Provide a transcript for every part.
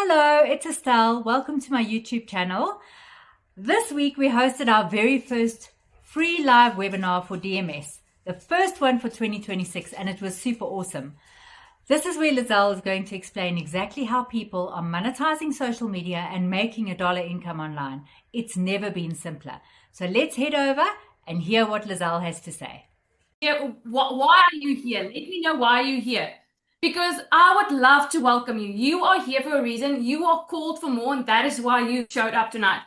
Hello, it's Estelle. Welcome to my YouTube channel. This week we hosted our very first free live webinar for DMS, the first one for 2026, and it was super awesome. This is where Lizelle is going to explain exactly how people are monetizing social media and making a dollar income online. It's never been simpler. So let's head over and hear what Lizelle has to say. Yeah, why are you here? Let me know why you're here. Because I would love to welcome you. You are here for a reason. You are called for more, and that is why you showed up tonight.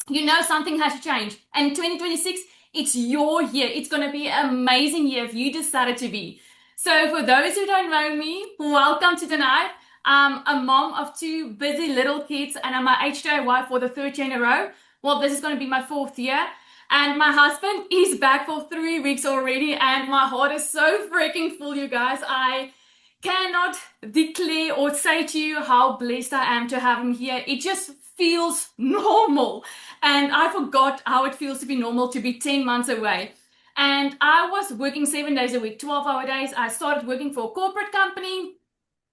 You know something has to change. And 2026, it's your year. It's going to be an amazing year if you decided to be. So for those who don't know me, welcome to tonight. I'm a mom of two busy little kids, and I'm a HJ wife for the third year in a row. Well, this is going to be my fourth year. And my husband is back for 3 weeks already, and my heart is so freaking full, you guys. I cannot declare or say to you how blessed I am to have him here. It just feels normal. And I forgot how it feels to be normal, to be 10 months away. And I was working 7 days a week, 12-hour days. I started working for a corporate company.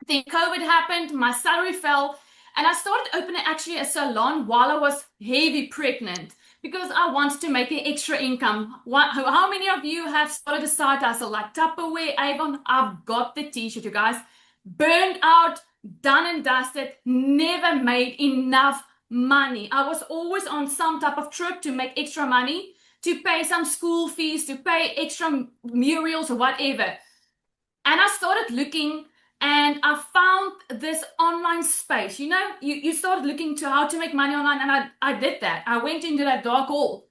Then COVID happened, my salary fell, and I started opening actually a salon while I was heavy pregnant because I wanted to make an extra income. How many of you have started a side hustle like Tupperware, Avon? I've got the t-shirt, you guys. Burned out, done and dusted, never made enough money. I was always on some type of trip to make extra money, to pay some school fees, to pay extra murals or whatever. And I started looking and I found this online space. You know, you started looking to how to make money online, and I did that. I went into that dark hole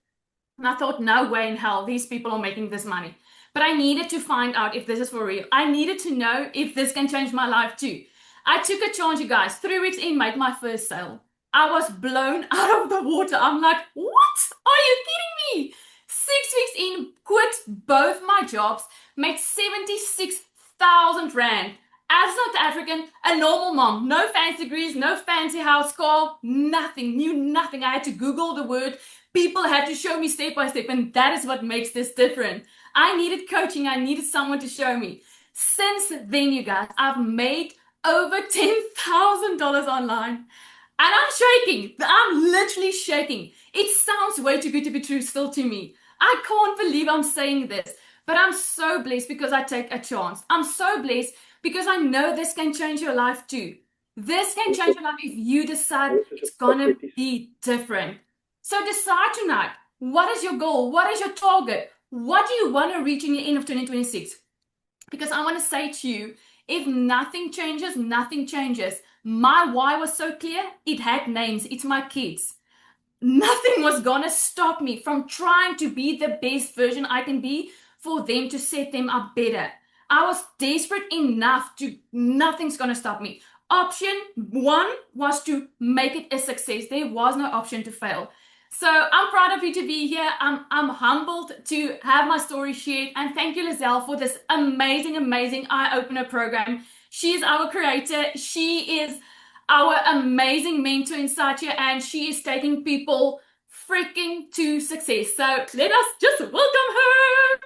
and I thought, no way in hell, these people are making this money. But I needed to find out if this is for real. I needed to know if this can change my life too. I took a chance, you guys. 3 weeks in, made my first sale. I was blown out of the water. I'm like, what? Are you kidding me? 6 weeks in, quit both my jobs, made 76,000 Rand. As South African, a normal mom, no fancy degrees, no fancy house, car, nothing, knew nothing. I had to Google the word. People had to show me step by step, and that is what makes this different. I needed coaching. I needed someone to show me. Since then, you guys, I've made over $10,000 online. And I'm shaking. I'm literally shaking. It sounds way too good to be true still to me. I can't believe I'm saying this, but I'm so blessed because I take a chance. I'm so blessed because I know this can change your life too. This can change your life if you decide it's gonna be different. So decide tonight, what is your goal? What is your target? What do you want to reach in the end of 2026? Because I want to say to you, if nothing changes, nothing changes. My why was so clear. It had names. It's my kids. Nothing was gonna stop me from trying to be the best version I can be for them, to set them up better. I was desperate enough to, nothing's gonna stop me. Option one was to make it a success. There was no option to fail. So I'm proud of you to be here. I'm humbled to have my story shared. And thank you, Lizelle, for this amazing, amazing eye-opener program. She is our creator. She is our amazing mentor inside here, and she is taking people freaking to success. So let us just welcome her.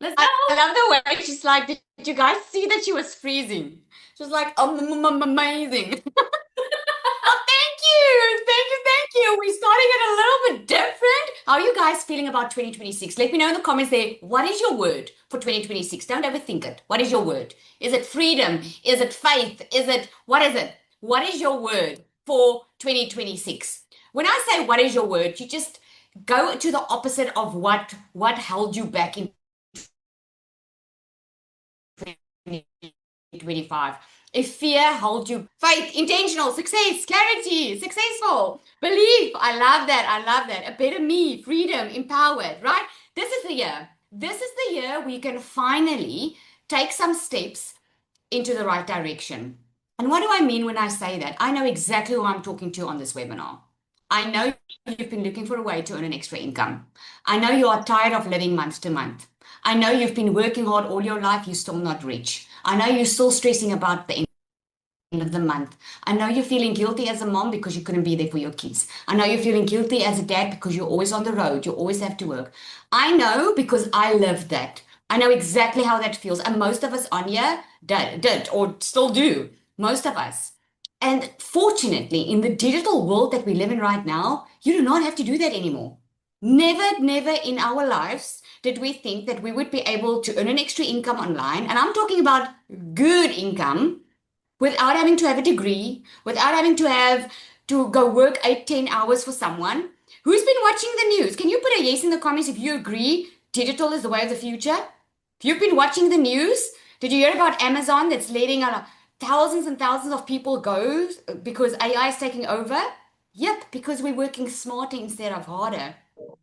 Let's go. I love the way she's like, did you guys see that she was freezing? She was like, amazing. Oh, thank you. We're starting it a little bit different. How are you guys feeling about 2026? Let me know in the comments there. What is your word for 2026? Don't overthink it. What is your word? Is it freedom? Is it faith? What is it? What is your word for 2026? When I say what is your word, you just go to the opposite of what held you back in 2025. If fear holds you, faith, intentional, success, clarity, successful, belief. I love that. A better me, freedom, empowered, right? This is the year. This is the year we can finally take some steps into the right direction. And what do I mean when I say that? I know exactly who I'm talking to on this webinar. I know you've been looking for a way to earn an extra income. I know you are tired of living month to month. I know you've been working hard all your life, you're still not rich. I know you're still stressing about the end of the month. I know you're feeling guilty as a mom because you couldn't be there for your kids. I know you're feeling guilty as a dad because you're always on the road, you always have to work. I know because I lived that. I know exactly how that feels. And most of us on here did or still do. most of us. And fortunately, in the digital world that we live in right now, you do not have to do that anymore. Never in our lives did we think that we would be able to earn an extra income online. And I'm talking about good income without having to have a degree, without having to have to go work 8, 10 hours for someone. Who's been watching the news? Can you put a yes in the comments if you agree digital is the way of the future? If you've been watching the news, did you hear about Amazon that's letting thousands and thousands of people go because AI is taking over? Yep, because we're working smarter instead of harder.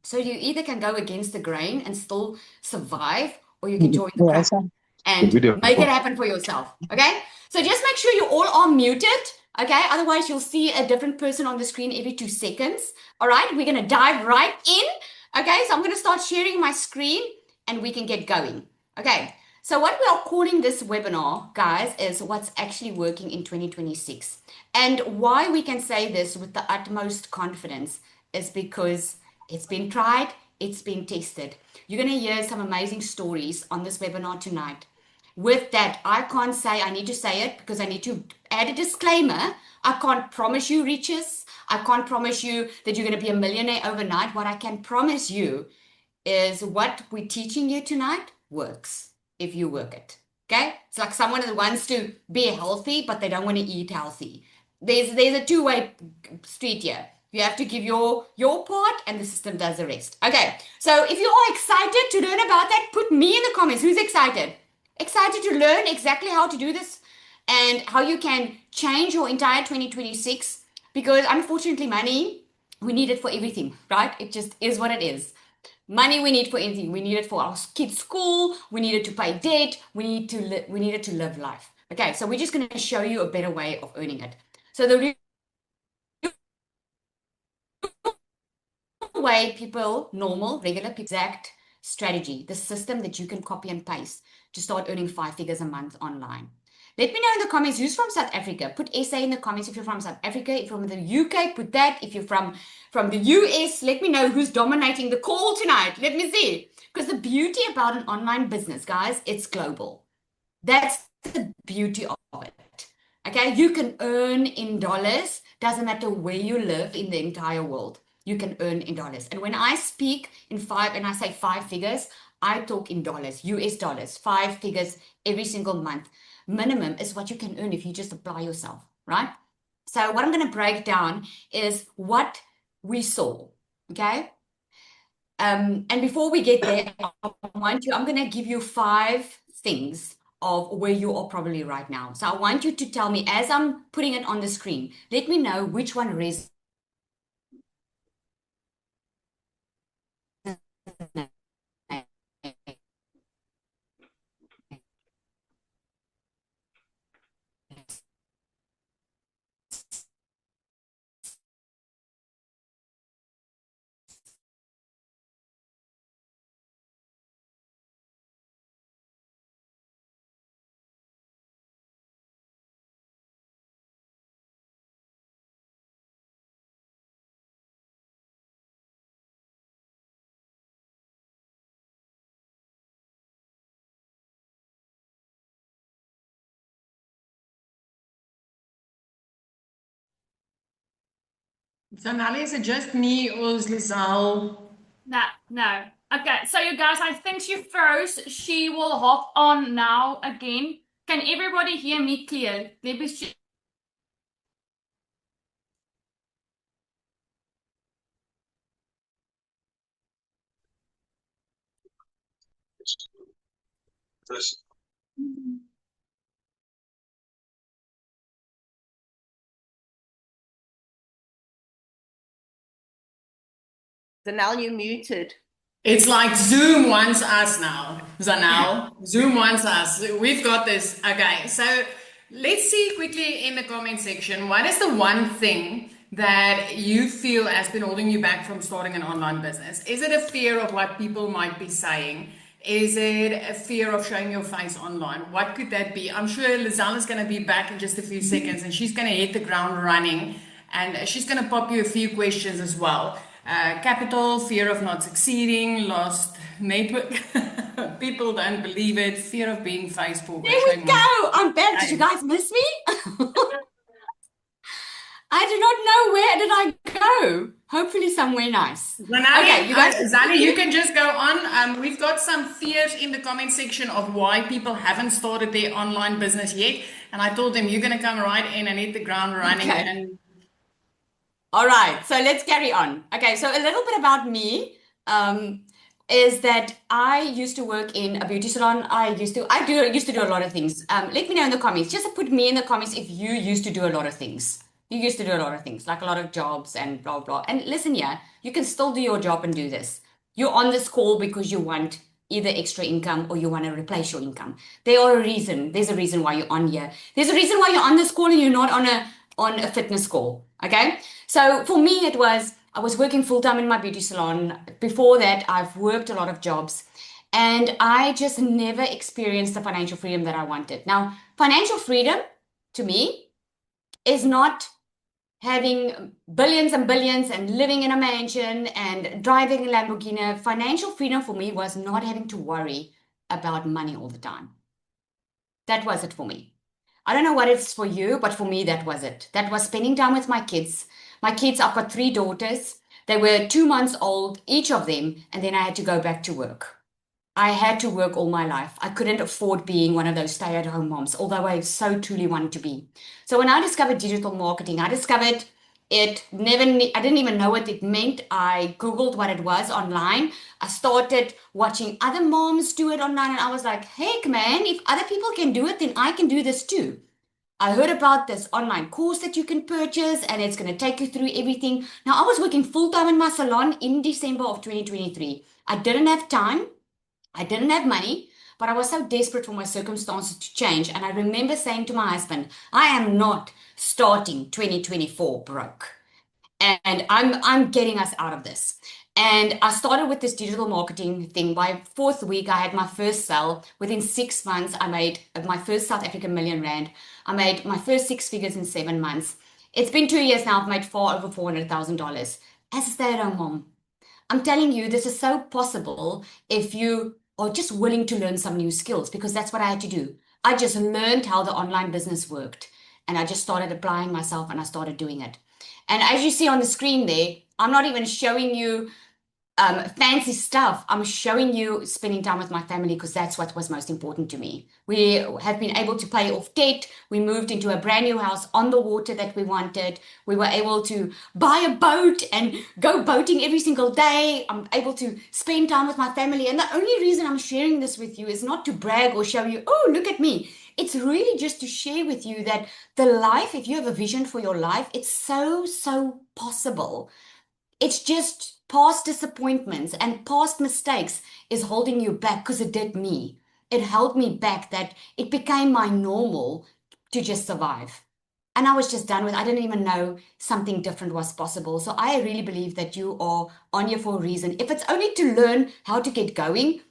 So you either can go against the grain and still survive, or you can join the crowd and make it happen for yourself. Okay? So just make sure you all are muted. Okay? Otherwise, you'll see a different person on the screen every 2 seconds. All right? We're going to dive right in. Okay? So I'm going to start sharing my screen and we can get going. Okay? So what we are calling this webinar, guys, is what's actually working in 2026. And why we can say this with the utmost confidence is because it's been tried, it's been tested. You're going to hear some amazing stories on this webinar tonight. With that, I can't say, I need to say it because I need to add a disclaimer. I can't promise you riches. I can't promise you that you're going to be a millionaire overnight. What I can promise you is what we're teaching you tonight works if you work it. Okay? It's like someone that wants to be healthy, but they don't want to eat healthy. There's a two-way street here. You have to give your part and the system does the rest. Okay, so if you are excited to learn about that, put me in the comments. Who's excited? Excited to learn exactly how to do this and how you can change your entire 2026? Because unfortunately, money, we need it for everything, right? It just is what it is. Money we need for anything. We need it for our kids' school. We need it to pay debt. We need it to live life. Okay, so we're just going to show you a better way of earning it. So the way people, regular people, exact strategy, the system that you can copy and paste to start earning 5 figures a month online. Let me know in the comments who's from South Africa. Put SA in the comments if you're from South Africa. If you're from the UK, put that. If you're from the US, let me know who's dominating the call tonight. Let me see. Because the beauty about an online business, guys, it's global. That's the beauty of it. Okay, you can earn in dollars. Doesn't matter where you live in the entire world. You can earn in dollars. And when I speak in and I say 5 figures, I talk in dollars, US dollars, 5 figures every single month. Minimum is what you can earn if you just apply yourself, right? So what I'm going to break down is what we saw, okay? And before we get there, I'm going to give you 5 things of where you are probably right now. So I want you to tell me, as I'm putting it on the screen, let me know which one resonates. So Nali, is it just me or is Lizelle? No. Okay, so you guys, I think she froze. She will hop on now again. Can everybody hear me clear? Let me see. Zanel, you're muted. It's like Zoom wants us now, Zanel. Zoom wants us. We've got this. Okay, so let's see quickly in the comment section, what is the one thing that you feel has been holding you back from starting an online business? Is it a fear of what people might be saying? Is it a fear of showing your face online? What could that be? I'm sure Lizelle is going to be back in just a few seconds and she's going to hit the ground running and she's going to pop you a few questions as well. capital, fear of not succeeding, lost network. People don't believe it, fear of being Facebook. There we go. I'm back. Did you guys miss me? I do not know, where did I go? Hopefully somewhere nice. Okay, you guys. Zali, you can just go on. We've got some fears in the comment section of why people haven't started their online business yet. And I told them you're going to come right in and hit the ground running. Okay. And All right, so let's carry on. Okay, so a little bit about me is that I used to work in a beauty salon. I used to do a lot of things. Let me know in the comments. Just put me in the comments if you used to do a lot of things. You used to do a lot of things, like a lot of jobs and blah, blah. And listen here, you can still do your job and do this. You're on this call because you want either extra income or you want to replace your income. There's a reason why you're on here. There's a reason why you're on this call and you're not on a fitness call. Okay. So for me, I was working full-time in my beauty salon. Before that, I've worked a lot of jobs and I just never experienced the financial freedom that I wanted. Now, financial freedom to me is not having billions and billions and living in a mansion and driving a Lamborghini. Financial freedom for me was not having to worry about money all the time. That was it for me. I don't know what it's for you, but for me, that was it. That was spending time with my kids. My kids, I've got 3 daughters. They were 2 months old, each of them, and then I had to go back to work. I had to work all my life. I couldn't afford being one of those stay-at-home moms, although I so truly wanted to be. So when I discovered digital marketing, I discovered I didn't even know what it meant. I Googled what it was online. I started watching other moms do it online, and I was like, heck, man, if other people can do it, then I can do this too. I heard about this online course that you can purchase, and it's going to take you through everything. Now, I was working full-time in my salon in December of 2023. I didn't have time. I didn't have money, but I was so desperate for my circumstances to change. And I remember saying to my husband, I am not starting 2024 broke. And I'm getting us out of this. And I started with this digital marketing thing. By 4th week, I had my first sale. Within 6 months, I made my first South African R1,000,000. I made my first 6 figures in 7 months. It's been 2 years now. I've made far over $400,000 as a stay-at-home mom. I'm telling you, this is so possible if you are just willing to learn some new skills, because that's what I had to do. I just learned how the online business worked, and I just started applying myself and I started doing it. And as you see on the screen there, I'm not even showing you fancy stuff. I'm showing you spending time with my family, because that's what was most important to me. We have been able to pay off debt. We moved into a brand new house on the water that we wanted. We were able to buy a boat and go boating every single day. I'm able to spend time with my family. And the only reason I'm sharing this with you is not to brag or show you, oh, look at me. It's really just to share with you that the life, if you have a vision for your life, it's so possible. It's just past disappointments and past mistakes is holding you back, because it did me. It held me back, that it became my normal to just survive. And I was just done with it. I didn't even know something different was possible. So I really believe that you are on here for a reason. If it's only to learn how to get going,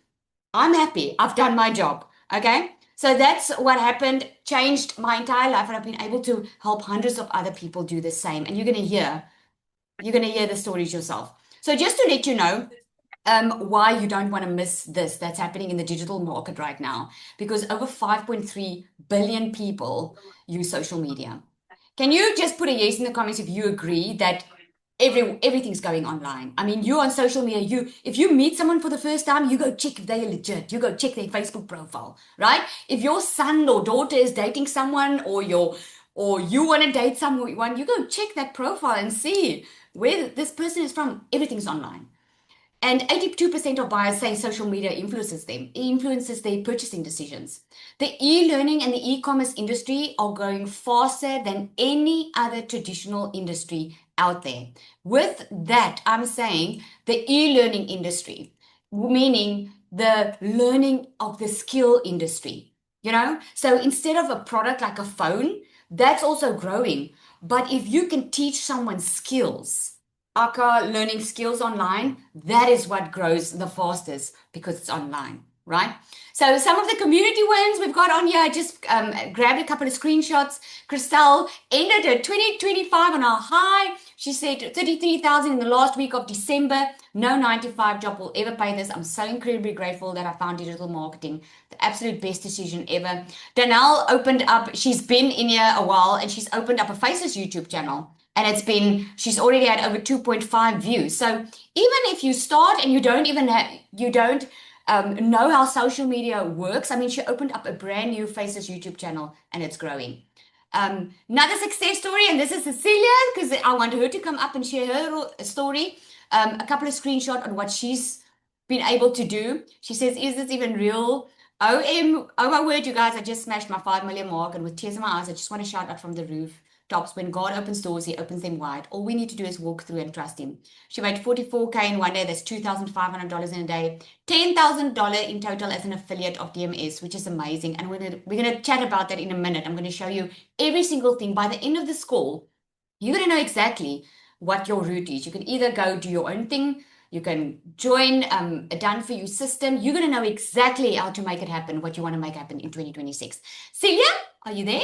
I'm happy. I've done my job. Okay. So that's what happened, changed my entire life. And I've been able to help hundreds of other people do the same. And you're going to hear the stories yourself. So just to let you know why you don't want to miss this that's happening in the digital market right now, because over 5.3 billion people use social media. Can you just put a yes in the comments if you agree that everything's going online? I mean, you're on social media. If you meet someone for the first time, you go check if they're legit. You go check their Facebook profile, right? If your son or daughter is dating someone, or you want to date someone, you go check that profile and see where this person is from. Everything's online. And 82% of buyers say social media influences them. It influences their purchasing decisions. The e-learning and the e-commerce industry are growing faster than any other traditional industry out there. With that, I'm saying the e-learning industry, meaning the learning of the skill industry, So instead of a product like a phone, that's also growing. But if you can teach someone skills, aka learning skills online, that is what grows the fastest, because it's online. right? So some of the community wins we've got on here, I just grabbed a couple of screenshots. Christelle ended her 2025 on a high. She said 33,000 in the last week of December. No 9-to-5 job will ever pay this. I'm so incredibly grateful that I found digital marketing. The absolute best decision ever. Danelle opened up, she's been in here a while, and she's opened up a Faces YouTube channel. And she's already had over 2.5 views. So even if you start and you don't know how social media works. I mean, she opened up a brand new Faces YouTube channel and it's growing. Another success story, and this is Cecilia, because I want her to come up and share her story. A couple of screenshots on what she's been able to do. She says, is this even real? Oh my word, you guys, I just smashed my 5 million mark, and with tears in my eyes, I just want to shout out from the roof tops. When God opens doors, he opens them wide. All we need to do is walk through and trust him. She made 44K in one day. That's $2,500 in a day. $10,000 in total as an affiliate of DMS, which is amazing. And we're gonna chat about that in a minute. I'm going to show you every single thing. By the end of this call, you're going to know exactly what your route is. You can either go do your own thing. You can join a done-for-you system. You're going to know exactly how to make it happen, what you want to make happen in 2026. Celia, are you there?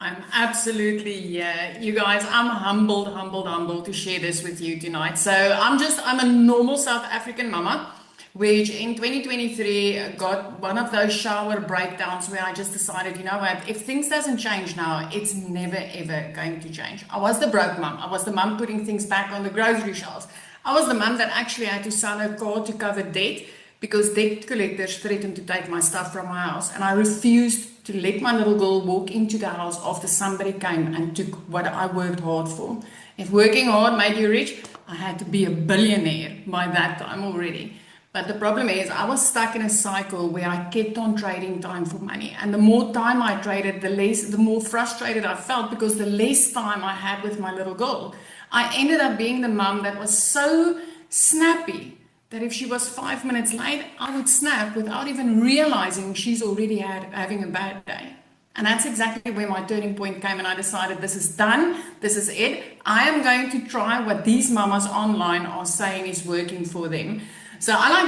I'm absolutely, yeah. You guys, I'm humbled to share this with you tonight. So I'm a normal South African mama, which in 2023 got one of those shower breakdowns where I just decided, you know what, if things doesn't change now, it's never ever going to change. I was the broke mom. I was the mom putting things back on the grocery shelves. I was the mom that actually had to sell her car to cover debt because debt collectors threatened to take my stuff from my house. And I refused to let my little girl walk into the house after somebody came and took what I worked hard for. If working hard made you rich, I had to be a billionaire by that time already. But the problem is I was stuck in a cycle where I kept on trading time for money. And the more time I traded, the more frustrated I felt, because the less time I had with my little girl. I ended up being the mom that was so snappy that if she was 5 minutes late, I would snap without even realizing she's already having a bad day. And that's exactly where my turning point came, and I decided this is done, this is it. I am going to try what these mamas online are saying is working for them. So I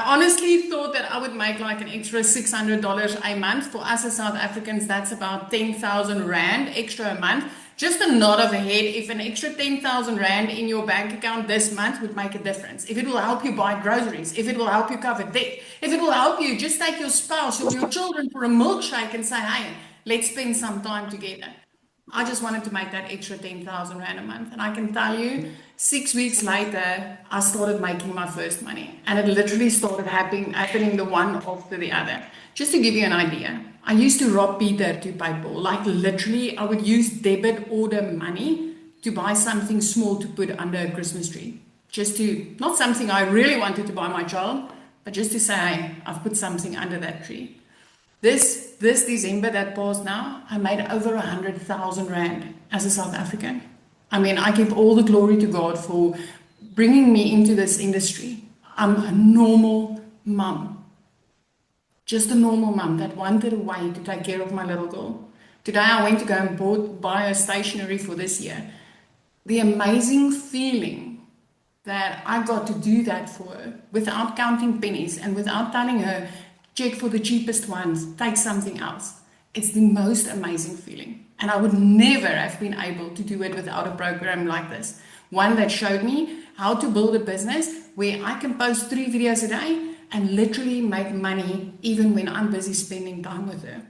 honestly thought that I would make like an extra $600 a month. For us as South Africans, that's about 10,000 Rand extra a month. Just a nod of the head, if an extra 10,000 Rand in your bank account this month would make a difference. If it will help you buy groceries, if it will help you cover debt, if it will help you just take your spouse or your children for a milkshake and say, hey, let's spend some time together. I just wanted to make that extra 10,000 Rand a month. And I can tell you, 6 weeks later, I started making my first money. And it literally started happening the one after the other. Just to give you an idea, I used to rob Peter to pay Paul. Like literally, I would use debit order money to buy something small to put under a Christmas tree. Not something I really wanted to buy my child, but just to say, hey, I've put something under that tree. This December that passed now, I made over 100,000 Rand as a South African. I mean, I give all the glory to God for bringing me into this industry. I'm a normal mum. Just a normal mum that wanted a way to take care of my little girl. Today I went to go and buy her stationery for this year. The amazing feeling that I got to do that for her without counting pennies and without telling her, check for the cheapest ones, take something else. It's the most amazing feeling. And I would never have been able to do it without a program like this. One that showed me how to build a business where I can post 3 videos a day and literally make money even when I'm busy spending time with her.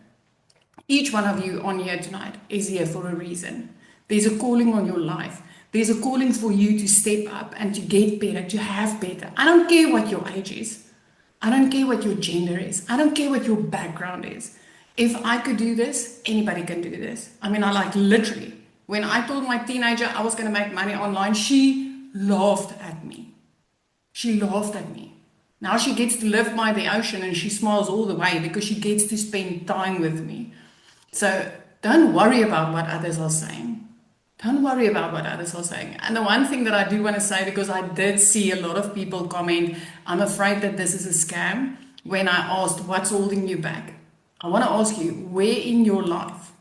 Each one of you on here tonight is here for a reason. There's a calling on your life. There's a calling for you to step up and to get better, to have better. I don't care what your age is. I don't care what your gender is. I don't care what your background is. If I could do this, anybody can do this. I mean, literally, when I told my teenager I was going to make money online, she laughed at me. She laughed at me. Now she gets to live by the ocean and she smiles all the way because she gets to spend time with me. So don't worry about what others are saying. Don't worry about what others are saying. And the one thing that I do want to say, because I did see a lot of people comment, I'm afraid that this is a scam, when I asked what's holding you back. I want to ask you, where in your life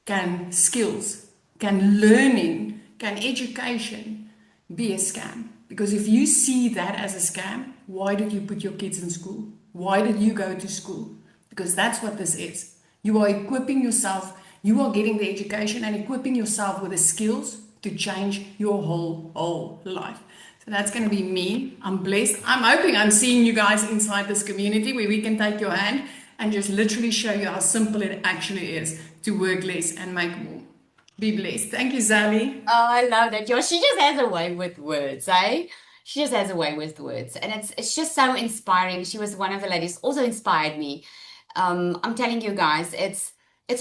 can skills, can learning, can education be a scam? Because if you see that as a scam, why did you put your kids in school? Why did you go to school? Because that's what this is. You are equipping yourself, you are getting the education and equipping yourself with the skills to change your whole life. So that's going to be me. I'm blessed. I'm hoping I'm seeing you guys inside this community where we can take your hand and just literally show you how simple it actually is to work less and make more. Be blessed. Thank you, Sally. Oh, I love that. She just has a way with words, eh? She just has a way with words. And it's just so inspiring. She was one of the ladies also inspired me. I'm telling you guys, it's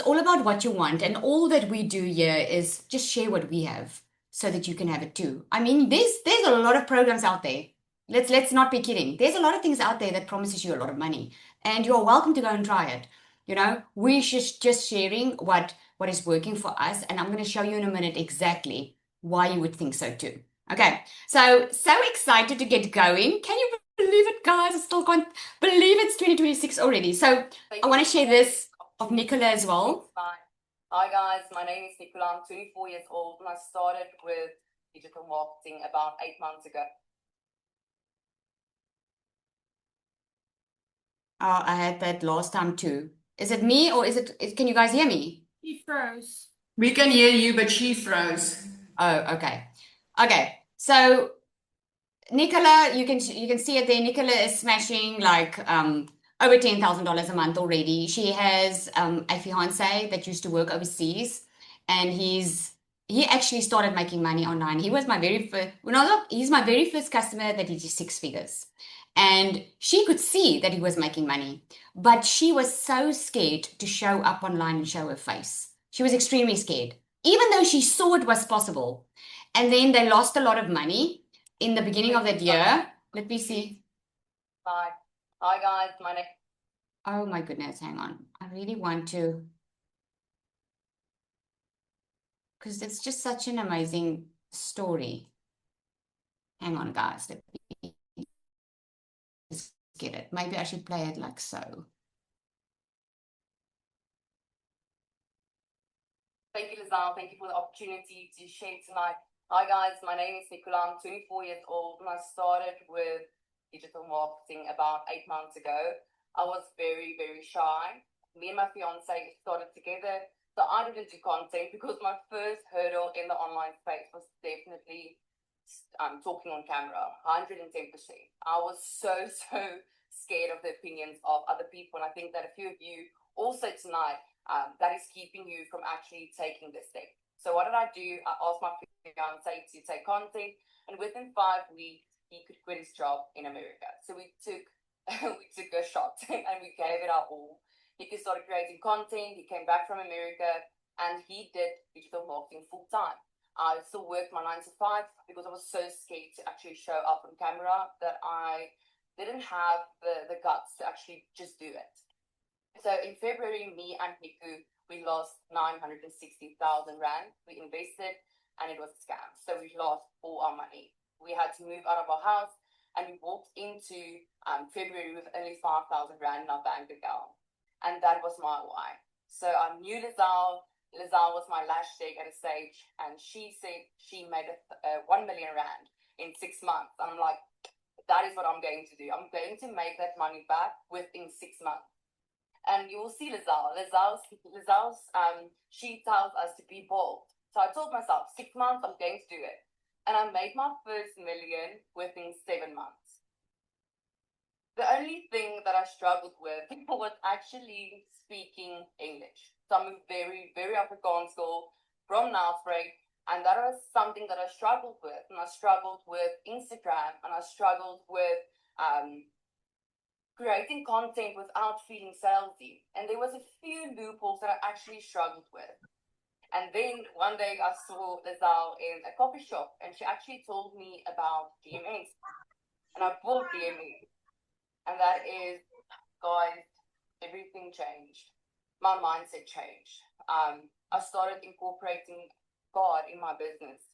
all about what you want. And all that we do here is just share what we have so that you can have it too. I mean, there's a lot of programs out there. Let's not be kidding. There's a lot of things out there that promises you a lot of money. And you're welcome to go and try it. You know, we're just sharing what is working for us. And I'm going to show you in a minute exactly why you would think so too. Okay, so excited to get going. Can you believe it, guys? I still can't believe it's 2026 already. So I want to share this of Nicola as well. Hi guys, my name is Nicola. I'm 24 years old and I started with digital marketing about 8 months ago. Oh, I had that last time too. Is it me or can you guys hear me? She froze. We can hear you, but she froze. Oh, okay. Okay. So Nicola, you can see it there. Nicola is smashing like over $10,000 a month already. She has a fiance that used to work overseas, and he actually started making money online. He was my very first, he's my very first customer that did 6 figures. And she could see that he was making money, but she was so scared to show up online and show her face. She was extremely scared, even though she saw it was possible. And then they lost a lot of money in the beginning of that year. Let me see. Hi guys, my name. Oh my goodness, hang on. I really want to, because it's just such an amazing story. Hang on, guys. Let me just get it. Maybe I should play it like so. Thank you, Lizelle. Thank you for the opportunity to share tonight. Hi guys, my name is Nicola. I'm 24 years old and I started with digital marketing about 8 months ago. I was very, very shy. Me and my fiance started together. So I didn't do content because my first hurdle in the online space was definitely talking on camera, 110%. I was so scared of the opinions of other people. And I think that a few of you also tonight, that is keeping you from actually taking this step. So what did I do? I asked my fiance to take content, and within 5 weeks, he could quit his job in America. So we took a shot and we gave it our all. He started creating content. He came back from America and he did digital marketing full time. I still worked my 9 to 5 because I was so scared to actually show up on camera that I didn't have the guts to actually just do it. So in February, me and Niku, we lost 960,000 Rand. We invested and it was a scam. So we lost all our money. We had to move out of our house and we walked into February with only 5,000 Rand in our bank account. And that was my why. So I knew Lizelle. Lizelle was my lash tag at a stage and she said she made 1 million Rand in 6 months. And I'm like, that is what I'm going to do. I'm going to make that money back within 6 months. And you will see Lizelle. Lizelle's she tells us to be bold. So I told myself, 6 months, I'm going to do it. And I made my first million within 7 months. The only thing that I struggled with was actually speaking English. So I'm a very, very Afrikaans girl from Nelspruit. And that was something that I struggled with. And I struggled with Instagram. And I struggled with creating content without feeling salesy. And there was a few loopholes that I actually struggled with. And then one day I saw Lizelle in a coffee shop and she actually told me about DMS. And I bought DMS. And that is, guys, everything changed. My mindset changed. I started incorporating God in my business.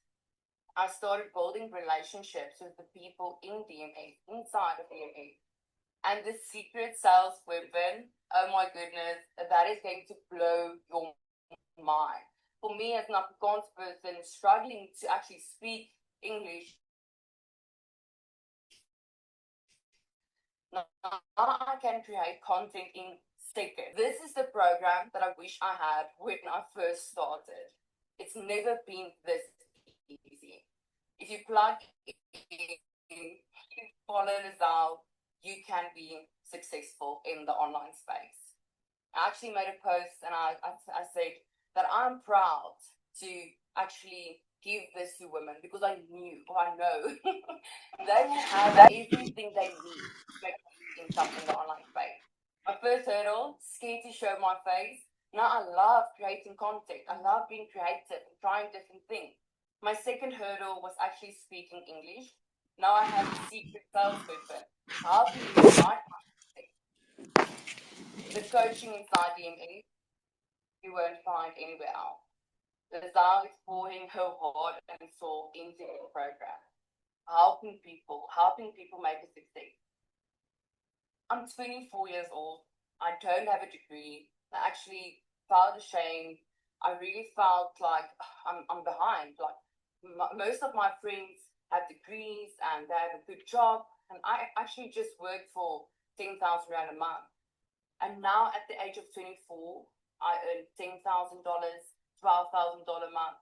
I started building relationships with the people in DMS, inside of DMS. And the secret sales weapon, oh my goodness, that is going to blow your mind. For me as an Afrikaans person struggling to actually speak English, Now I can create content in seconds. This is the program that I wish I had when I first started. It's never been this easy. If you plug in, you follow Lizelle, you can be successful in the online space. I actually made a post and I said that I'm proud to actually give this to women because I know they will have everything they need to make income in the online space. My first hurdle, scared to show my face. Now I love creating content. I love being creative and trying different things. My second hurdle was actually speaking English. Now I have a secret salesperson helping me write my the coaching inside DMS you won't find anywhere else. Lizelle is pouring her heart and soul into the program, helping people make a success. I'm 24 years old. I don't have a degree. I actually felt ashamed. I really felt like I'm behind. Like most of my friends have degrees and they have a good job, and I actually just work for 10,000 rand a month. And now at the age of 24, I earn $10,000, $12,000 a month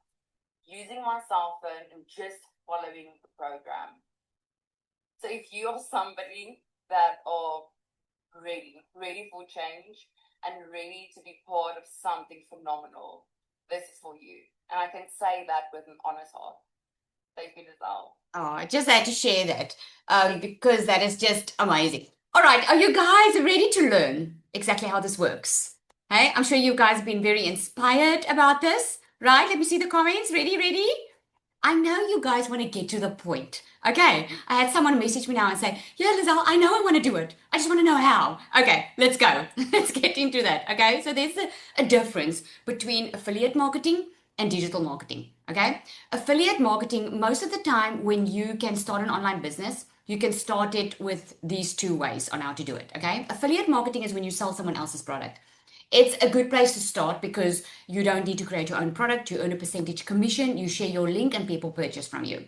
using my cell phone and just following the program. So if you are somebody that are ready for change and ready to be part of something phenomenal, this is for you. And I can say that with an honest heart. Thank you, Lizelle. Oh, I just had to share that because that is just amazing. All right, are you guys ready to learn exactly how this works? Hey, I'm sure you guys have been very inspired about this, right? Let me see the comments. Ready, ready? I know you guys want to get to the point. Okay, I had someone message me now and say, yeah, Lizelle, I know I want to do it. I just want to know how. Okay, let's go. Let's get into that. Okay, so there's a difference between affiliate marketing and digital marketing. Okay, affiliate marketing, most of the time when you can start an online business, you can start it with these two ways on how to do it. Okay, affiliate marketing is when you sell someone else's product. It's a good place to start because you don't need to create your own product. You earn a percentage commission, you share your link, and people purchase from you.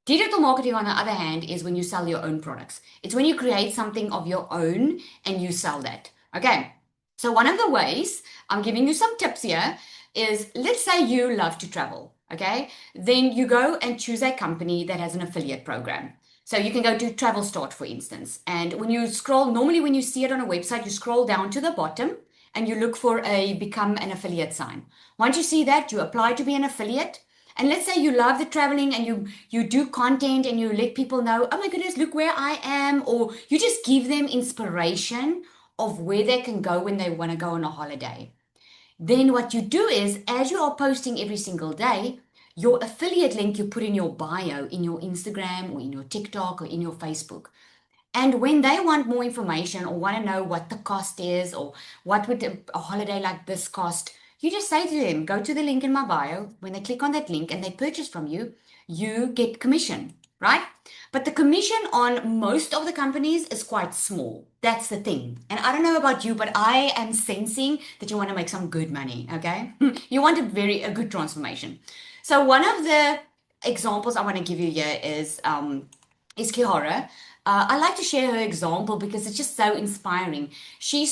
Digital marketing, on the other hand, is when you sell your own products. It's when you create something of your own and you sell that. Okay, so one of the ways, I'm giving you some tips here, is let's say you love to travel. Okay, then you go and choose a company that has an affiliate program. So you can go to Travel Start, for instance. And when you scroll, normally when you see it on a website, you scroll down to the bottom and you look for a become an affiliate sign. Once you see that, you apply to be an affiliate. And let's say you love the traveling and you do content and you let people know, oh my goodness, look where I am. Or you just give them inspiration of where they can go when they want to go on a holiday. Then what you do is, as you are posting every single day, your affiliate link you put in your bio, in your Instagram or in your TikTok or in your Facebook. And when they want more information or want to know what the cost is or what would a holiday like this cost, you just say to them, go to the link in my bio. When they click on that link and they purchase from you, you get commission, right? But the commission on most of the companies is quite small. That's the thing. And I don't know about you, but I am sensing that you want to make some good money, okay? You want a good transformation. So one of the examples I want to give you here is Kihara. I like to share her example because it's just so inspiring. She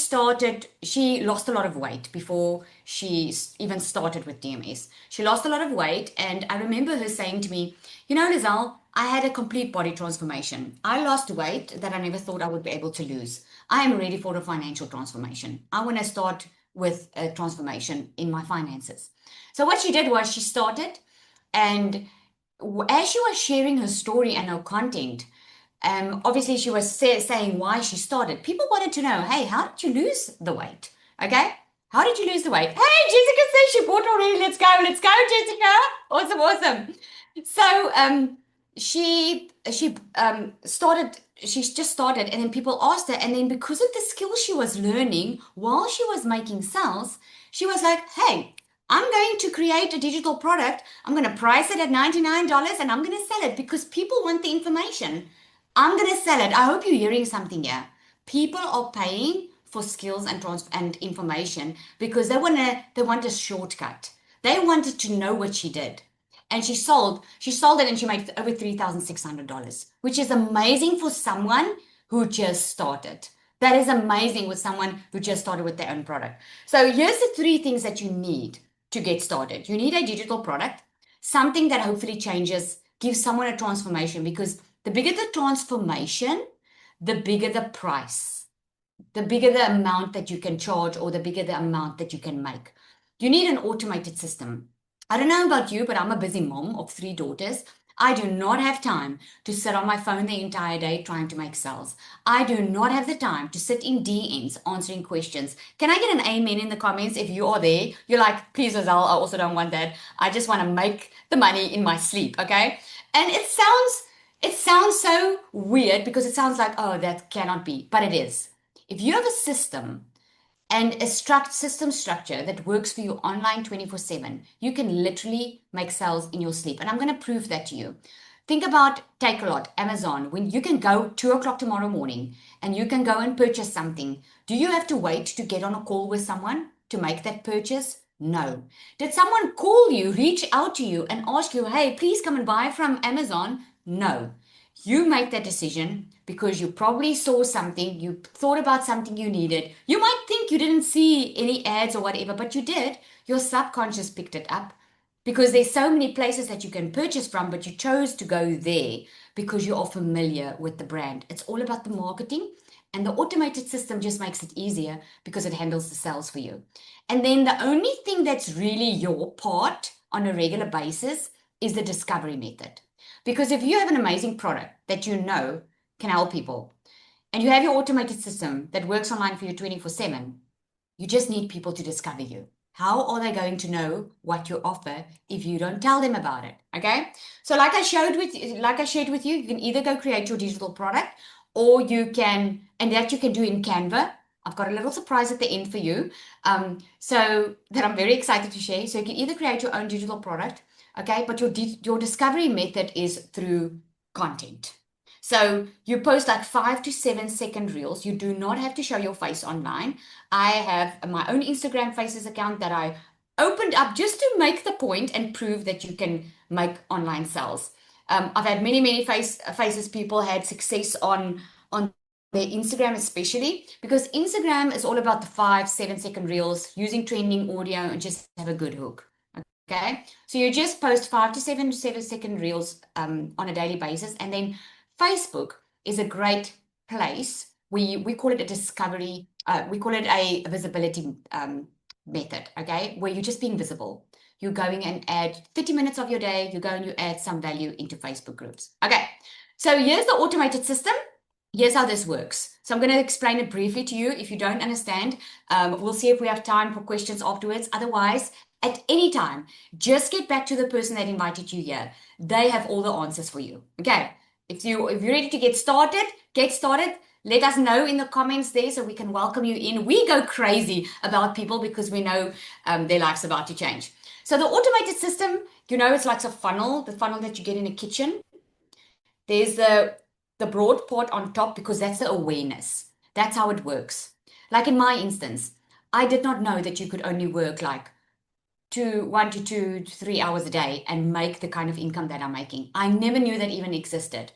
lost a lot of weight before she even started with DMS. She lost a lot of weight, and I remember her saying to me, you know, Lizelle, I had a complete body transformation. I lost weight that I never thought I would be able to lose. I am ready for a financial transformation. I want to start with a transformation in my finances. So what she did was she started, and as she was sharing her story and her content, obviously she was saying why she started. People wanted to know, hey, how did you lose the weight? Okay, how did you lose the weight? Hey, Jessica says she bought already. Let's go, Jessica. Awesome. So she just started, and then people asked her, and then because of the skills she was learning while she was making sales, she was like, hey, I'm going to create a digital product. I'm going to price it at $99 and I'm going to sell it because people want the information. I'm going to sell it. I hope you're hearing something here. People are paying for skills and information because they want a shortcut. They wanted to know what she did. And she sold it and she made over $3,600, which is amazing for someone who just started. That is amazing with someone who just started with their own product. So here's the 3 things that you need to get started. You need a digital product, something that hopefully changes, gives someone a transformation, because the bigger the transformation, the bigger the price, the bigger the amount that you can charge, or the bigger the amount that you can make. You need an automated system. I don't know about you, but I'm a busy mom of 3 daughters. I do not have time to sit on my phone the entire day trying to make sales. I do not have the time to sit in DMs answering questions. Can I get an amen in the comments if you are there? You're like, please, Azal, I also don't want that. I just want to make the money in my sleep, okay? And it sounds so weird because it sounds like, oh, that cannot be, but it is. If you have a system and a system structure that works for you online 24/7, you can literally make sales in your sleep. And I'm going to prove that to you. Think about Takealot, Amazon, when you can go 2 o'clock tomorrow morning and you can go and purchase something. Do you have to wait to get on a call with someone to make that purchase? No. Did someone call you, reach out to you and ask you, hey, please come and buy from Amazon? No. You make that decision because you probably saw something, you thought about something you needed. You might think you didn't see any ads or whatever, but you did. Your subconscious picked it up because there's so many places that you can purchase from, but you chose to go there because you are familiar with the brand. It's all about the marketing, and the automated system just makes it easier because it handles the sales for you. And then the only thing that's really your part on a regular basis is the discovery method. Because if you have an amazing product that you know can help people, and you have your automated system that works online for you 24/7, you just need people to discover you. How are they going to know what you offer if you don't tell them about it? Okay. So like I shared with you, you can either go create your digital product, or you can, and that you can do in Canva. I've got a little surprise at the end for you. So that I'm very excited to share. So you can either create your own digital product, okay, but your discovery method is through content. So you post like 5 to 7 second reels. You do not have to show your face online. I have my own Instagram Faces account that I opened up just to make the point and prove that you can make online sales. I've had many faces people had success on their Instagram, especially because Instagram is all about the 5-7 second reels, using trending audio and just have a good hook. Okay, so you just post 5 to 7 second reels on a daily basis. And then Facebook is a great place. We call it a discovery, we call it a visibility method, okay, where you're just being visible. You're going and add 30 minutes of your day, you go and you add some value into Facebook groups. Okay, so here's the automated system. Here's how this works. So I'm going to explain it briefly to you. If you don't understand, we'll see if we have time for questions afterwards. Otherwise, at any time, just get back to the person that invited you here. They have all the answers for you. Okay, if you're ready to get started, Let us know in the comments there so we can welcome you in. We go crazy about people because we know their life's about to change. So the automated system, you know, it's like a funnel, the funnel that you get in a kitchen. There's the broad part on top because that's the awareness. That's how it works. Like in my instance, I did not know that you could only work like 1 to 2 to 3 hours a day and make the kind of income that I'm making. I never knew that even existed.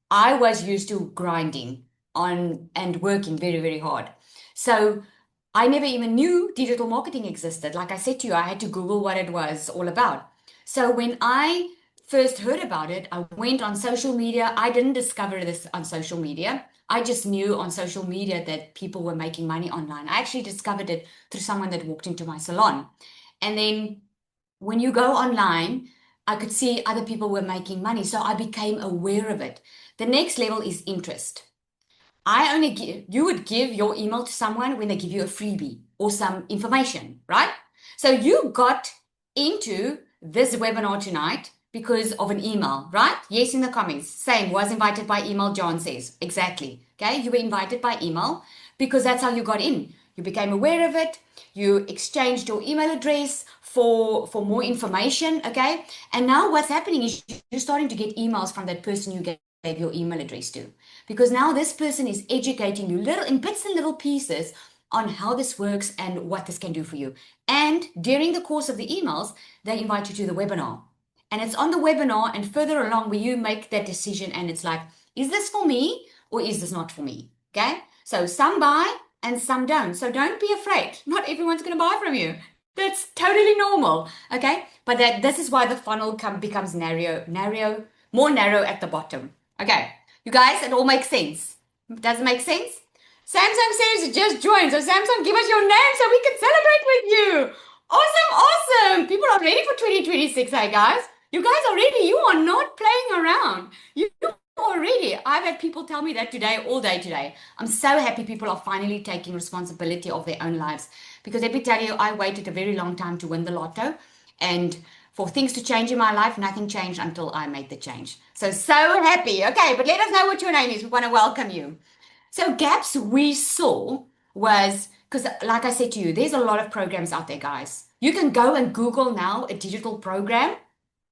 I was used to grinding on and working very, very hard. So I never even knew digital marketing existed. Like I said to you, I had to Google what it was all about. So when I first heard about it, I went on social media. I didn't discover this on social media. I just knew on social media that people were making money online. I actually discovered it through someone that walked into my salon. And then when you go online, I could see other people were making money. So I became aware of it. The next level is interest. You would give your email to someone when they give you a freebie or some information, right? So you got into this webinar tonight because of an email, right? Yes, in the comments. Same, was invited by email, John says. Exactly. Okay, you were invited by email because that's how you got in. You became aware of it. You exchanged your email address for more information, okay? And now what's happening is you're starting to get emails from that person you gave your email address to. Because now this person is educating you in bits and little pieces on how this works and what this can do for you. And during the course of the emails, they invite you to the webinar. And it's on the webinar and further along where you make that decision and it's like, is this for me or is this not for me? Okay, so some buy and some don't. So don't be afraid. Not everyone's going to buy from you. That's totally normal. Okay, but this is why the funnel becomes more narrow at the bottom. Okay, you guys, it all makes sense. Does it make sense? Samsung says just join. So Samsung, give us your name so we can celebrate with you. Awesome, awesome. People are ready for 2026, hey guys. You guys are ready. You are not playing around. You are ready. I've had people tell me that today, all day today. I'm so happy people are finally taking responsibility of their own lives. Because let me tell you, I waited a very long time to win the lotto. And for things to change in my life, nothing changed until I made the change. So happy. Okay, but let us know what your name is. We want to welcome you. So gaps we saw was, because like I said to you, there's a lot of programs out there, guys. You can go and Google now a digital program.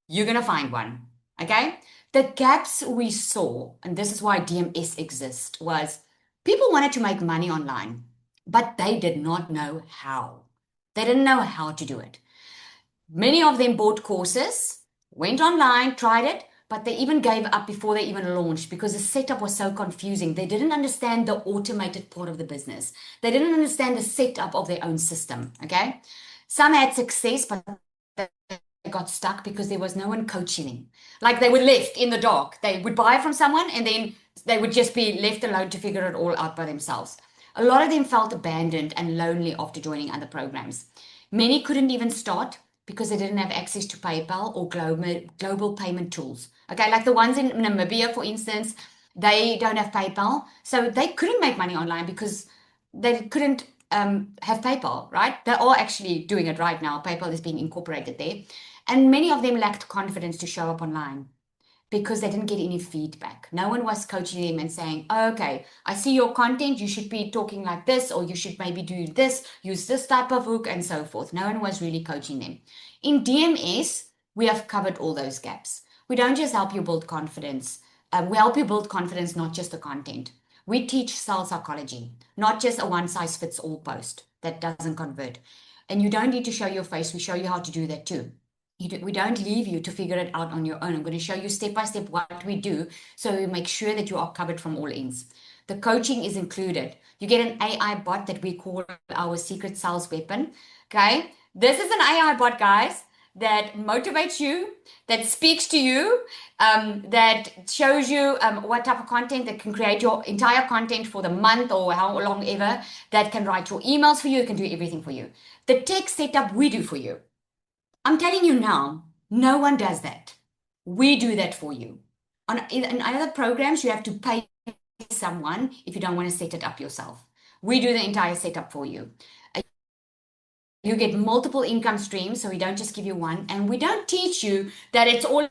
You're going to find one. Okay. The gaps we saw, and this is why DMS exists, was people wanted to make money online, but they did not know how. They didn't know how to do it. Many of them bought courses, went online, tried it, but they even gave up before they even launched because the setup was so confusing. They didn't understand the automated part of the business. They didn't understand the setup of their own system. Okay. Some had success, but they got stuck because there was no one coaching them. Like they were left in the dark. They would buy from someone and then they would just be left alone to figure it all out by themselves. A lot of them felt abandoned and lonely after joining other programs. Many couldn't even start because they didn't have access to PayPal or global payment tools. Okay, like the ones in Namibia, for instance, they don't have PayPal. So they couldn't make money online because they couldn't have PayPal, right? They are actually doing it right now. PayPal is being incorporated there. And many of them lacked confidence to show up online because they didn't get any feedback. No one was coaching them and saying, oh, okay, I see your content, you should be talking like this, or you should maybe do this, use this type of hook, and so forth. No one was really coaching them. In DMS, we have covered all those gaps. We don't just help you build confidence. We help you build confidence, not just the content. We teach sales psychology, not just a one-size-fits-all post that doesn't convert. And you don't need to show your face. We show you how to do that too. We don't leave you to figure it out on your own. I'm going to show you step by step what we do so we make sure that you are covered from all ends. The coaching is included. You get an AI bot that we call our secret sales weapon. Okay. This is an AI bot, guys, that motivates you, that speaks to you, that shows you what type of content, that can create your entire content for the month or how long ever, that can write your emails for you, can do everything for you. The tech setup we do for you. I'm telling you now, no one does that. We do that for you. In other programs, you have to pay someone if you don't want to set it up yourself. We do the entire setup for you. You get multiple income streams, so we don't just give you one. And we don't teach you that it's all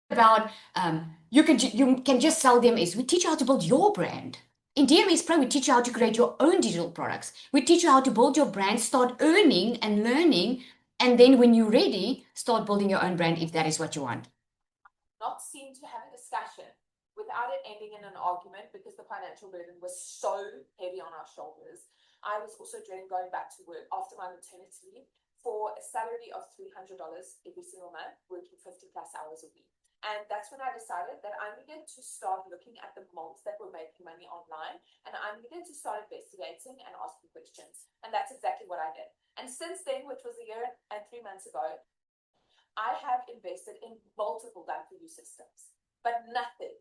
about you can just sell DMS. We teach you how to build your brand. In DMS Pro, we teach you how to create your own digital products. We teach you how to build your brand, start earning and learning. And then when you're ready, start building your own brand if that is what you want. Not seem to have a discussion without it ending in an argument because the financial burden was so heavy on our shoulders. I was also dreading going back to work after my maternity leave for a salary of $300 every single month, working 50+ hours a week. And that's when I decided that I needed to start looking at the malls that were making money online, and I needed to start investigating and asking questions. And that's exactly what I did. And since then, which was a year and 3 months ago, I have invested in multiple done-for-you systems, but nothing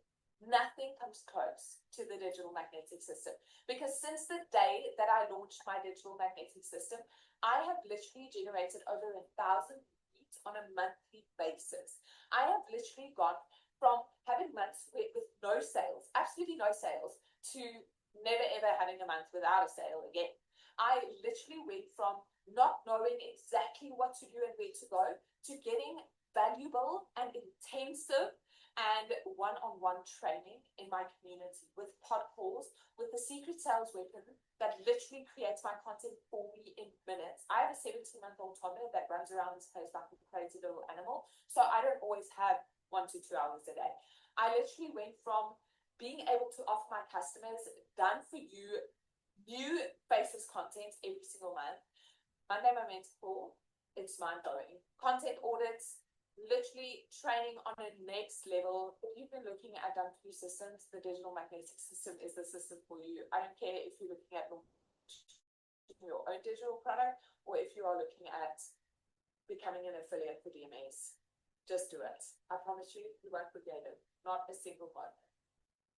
comes close to the digital magnetic system. Because since the day that I launched my digital magnetic system, I have literally generated over 1,000 leads on a monthly basis. I have literally gone from having months with no sales, absolutely no sales, to never ever having a month without a sale again. I literally went from not knowing exactly what to do and where to go to getting valuable and intensive and one-on-one training in my community with pod calls, with the secret sales weapon that literally creates my content for me in minutes. I have a 17-month-old toddler that runs around this place like a crazy little animal, so I don't always have 1 to 2 hours a day. I literally went from being able to offer my customers done for you new faces content every single month. Monday, my mentor call, it's mind-blowing. Content audits, literally training on a next level. If you've been looking at Done For You systems, the digital magnetic system is the system for you. I don't care if you're looking at your own digital product or if you are looking at becoming an affiliate for DMS. Just do it. I promise you, you won't regret it. Not a single one.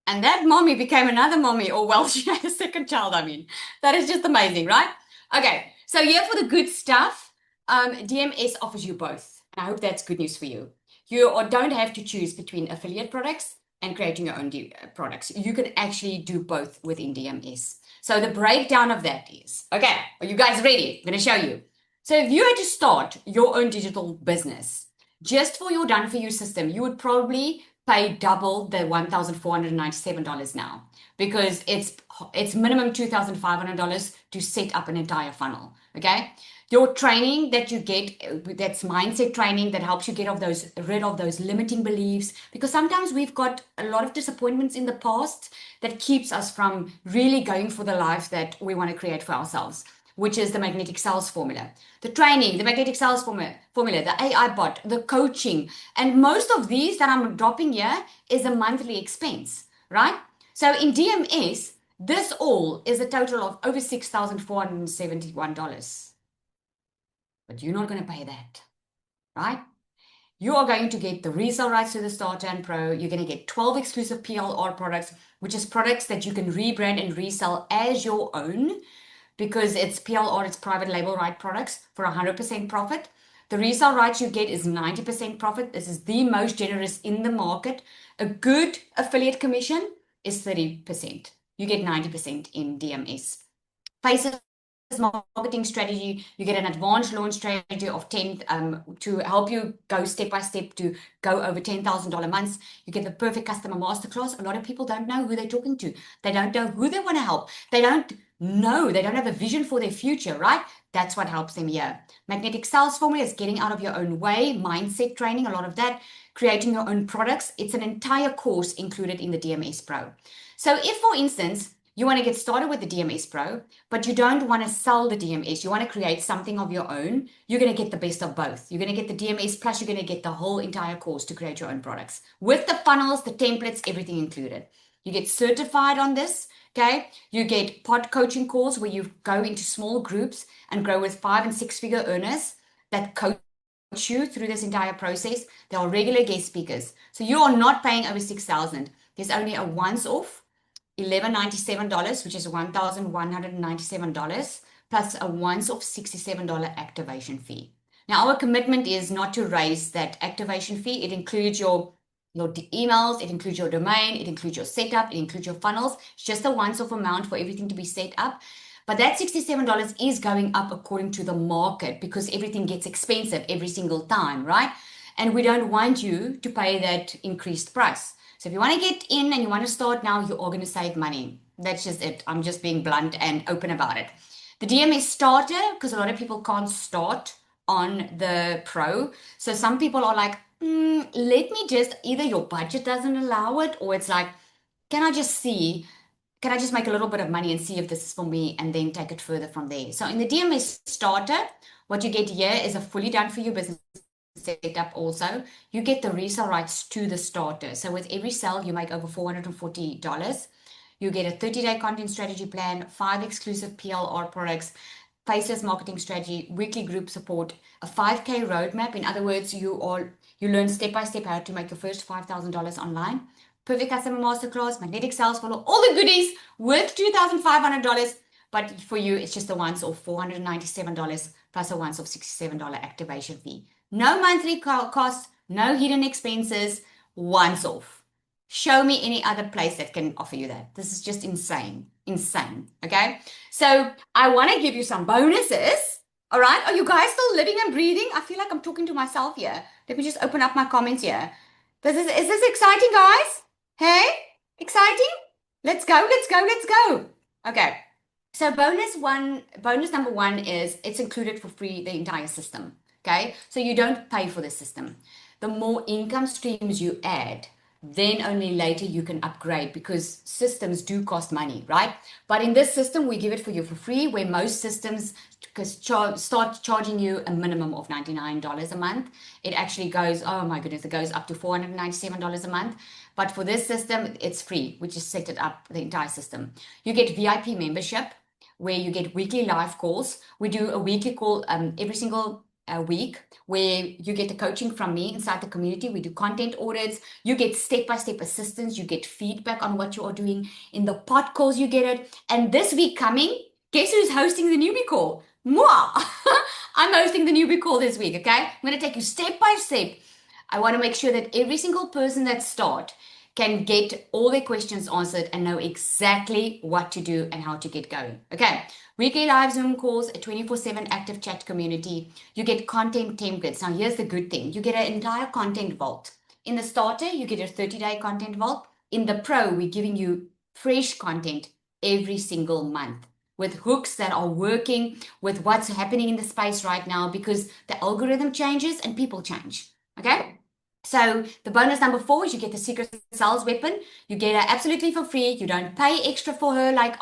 And that mommy became another mommy, or well, she had a second child, I mean. That is just amazing, right? Okay, so here for the good stuff, DMS offers you both. I hope that's good news for you. You don't have to choose between affiliate products and creating your own products. You can actually do both within DMS. So the breakdown of that is, okay, are you guys ready? I'm going to show you. So if you had to start your own digital business, just for your Done For You system, you would probably pay double the $1,497 now, because it's minimum $2,500 to set up an entire funnel. Okay, your training that you get, that's mindset training that helps you get rid of those limiting beliefs, because sometimes we've got a lot of disappointments in the past that keeps us from really going for the life that we want to create for ourselves, which is the magnetic sales formula, the training, the magnetic sales formula, the AI bot, the coaching. And most of these that I'm dropping here is a monthly expense, right? So in DMS, this all is a total of over $6,471. But you're not going to pay that, right? You are going to get the resale rights to the Starter and Pro. You're going to get 12 exclusive PLR products, which is products that you can rebrand and resell as your own, because it's PLR, it's private label right products for 100% profit. The resale rights you get is 90% profit. This is the most generous in the market. A good affiliate commission is 30%. You get 90% in DMS. Faces marketing strategy, you get an advanced launch strategy of 10 to help you go step by step to go over $10,000 months. You get the perfect customer masterclass. A lot of people don't know who they're talking to. They don't know who they want to help. They don't have a vision for their future, right? That's what helps them here. Magnetic sales formula is getting out of your own way, mindset training, a lot of that, creating your own products. It's an entire course included in the DMS Pro. So if, for instance, you want to get started with the DMS Pro, but you don't want to sell the DMS, you want to create something of your own, you're going to get the best of both. You're going to get the DMS, plus you're going to get the whole entire course to create your own products with the funnels, the templates, everything included. You get certified on this. Okay, you get pod coaching calls where you go into small groups and grow with 5 and 6 figure earners that coach you through this entire process. There are regular guest speakers. So you are not paying over $6,000. There's only a once-off $1,197, which is $1,197, plus a once-off $67 activation fee. Now, our commitment is not to raise that activation fee. It includes your emails, it includes your domain, it includes your setup, it includes your funnels. It's just a once-off amount for everything to be set up. But that $67 is going up according to the market, because everything gets expensive every single time, right? And we don't want you to pay that increased price. So if you want to get in and you want to start now, you are going to save money. That's just it. I'm just being blunt and open about it. The DMS Starter, because a lot of people can't start on the Pro. So some people are like, let me just, either your budget doesn't allow it, or it's like, can I just make a little bit of money and see if this is for me, and then take it further from there. So in the DMS Starter, what you get here is a fully Done For You business setup. Also, you get the resale rights to the Starter. So with every sale, you make over $440. You get a 30-day content strategy plan, 5 exclusive PLR products, Faceless marketing strategy, weekly group support, a 5K roadmap. In other words, you learn step by step how to make your first $5,000 online. Perfect customer masterclass, magnetic sales funnel, all the goodies worth $2,500. But for you, it's just a once-off $497 plus a once-off $67 activation fee. No monthly cost, no hidden expenses, once-off. Show me any other place that can offer you that. This is just insane. Okay, so I want to give you some bonuses. All right, are you guys still living and breathing? I feel like I'm talking to myself here. Let me just open up my comments here. Is this exciting, guys? Hey, exciting? Let's go. Okay, so bonus number 1 is it's included for free, the entire system. Okay, so you don't pay for the system. The more income streams you add, then only later you can upgrade, because systems do cost money, right? But in this system, we give it for you for free, where most systems start charging you a minimum of $99 a month. It actually goes, oh my goodness, it goes up to $497 a month. But for this system, it's free. We just set it up, the entire system. You get VIP membership, where you get weekly live calls. We do a weekly call every single week, where you get the coaching from me inside the community. We do content audits. You get step-by-step assistance. You get feedback on what you are doing. In the pod calls, you get it. And this week coming, guess who's hosting the newbie call? Moi! I'm hosting the newbie call this week, okay? I'm going to take you step by step. I want to make sure that every single person that starts can get all their questions answered and know exactly what to do and how to get going. Okay, weekly live Zoom calls, a 24/7 active chat community. You get content templates. Now, here's the good thing. You get an entire content vault. In the starter, you get a 30-day content vault. In the pro, we're giving you fresh content every single month, with hooks that are working with what's happening in the space right now, because the algorithm changes and people change. Okay? So the bonus number 4 is you get the secret sales weapon. You get her absolutely for free. You don't pay extra for her like